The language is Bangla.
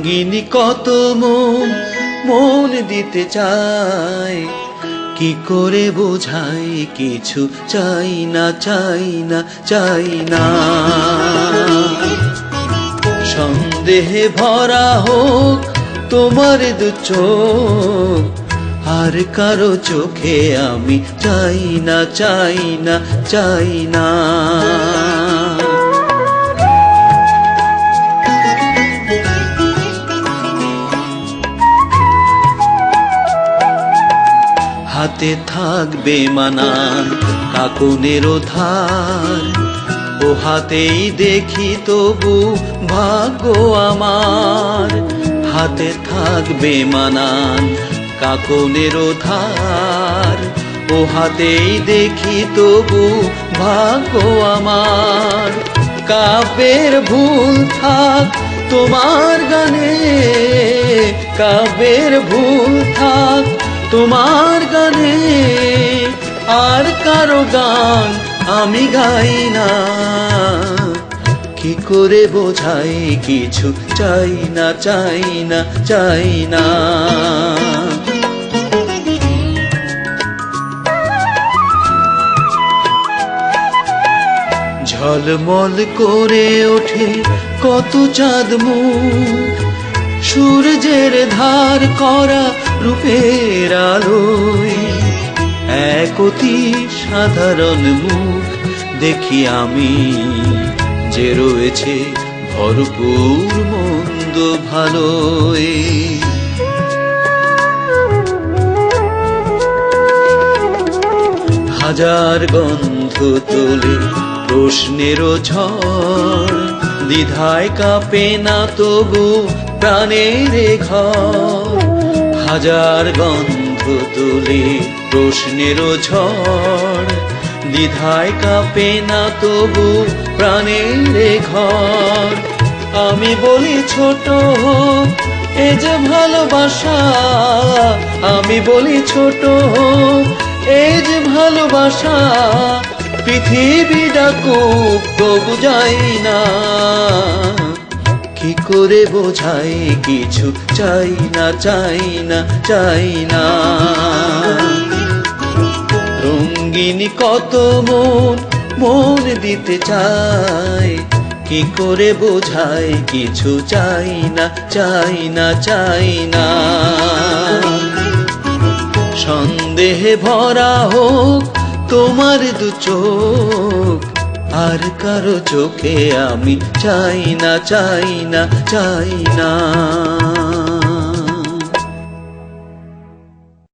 রঙ্গিনী কত মন মন দিতে চায়, কি করে বোঝাই কিছু চাই না চাই না চাই না। সন্দেহে ভরা হোক তোমার দু চোখ, আর কারো চোখে আমি চাই না চাই না চাই না। হাতে থাকবে মানান কাকুনেরও ধার, ও হাতেই দেখি তবু ভাগ্য আমার। হাতে থাকবে মানান কাকুনেরও ধার, ও হাতেই দেখি তবু ভাগ্য আমার। কাব্যের ভুল থাক তোমার গানে, কাব্যের ভুল থাক তোমার গানে, আর কারো গান আমি গাই না। কি করে বোঝাই কিছু চাই না চাই না চাই না। ঝলমল করে ওঠে কত চাঁদ মুখ, সূর্যের ধার করা রূপের আলোয়। এক অতি সাধারণ মুখ দেখি আমি, যে রয়েছে ভরপুর মন্দ ভালোয়। হাজার গন্ধ তোলে প্রশ্নেরও ঝড়, দ্বিধায় কাঁপে না তবু প্রাণের ঘর। হাজার গন্ধ তোলে প্রশ্নেরও ঝড়, দ্বিধায় কাঁপে না তবু প্রাণের ঘর। আমি বলি ছোট হোক এ যে ভালোবাসা, আমি বলি ছোট হোক এ যে ভালোবাসা। পৃথিবী ডাকুক তবু যাই না, কি করে বোঝাই কিছু চাই না চাই না চাই না। রঙ্গিনী কত মন মন দিতে চায়, কি করে বোঝাই কিছু চাই না চাই না চাই না। সন্দেহে ভরা হোক তোমার দু চোখ, আর কারো চোখে আমি চাই না চাই না চাই না।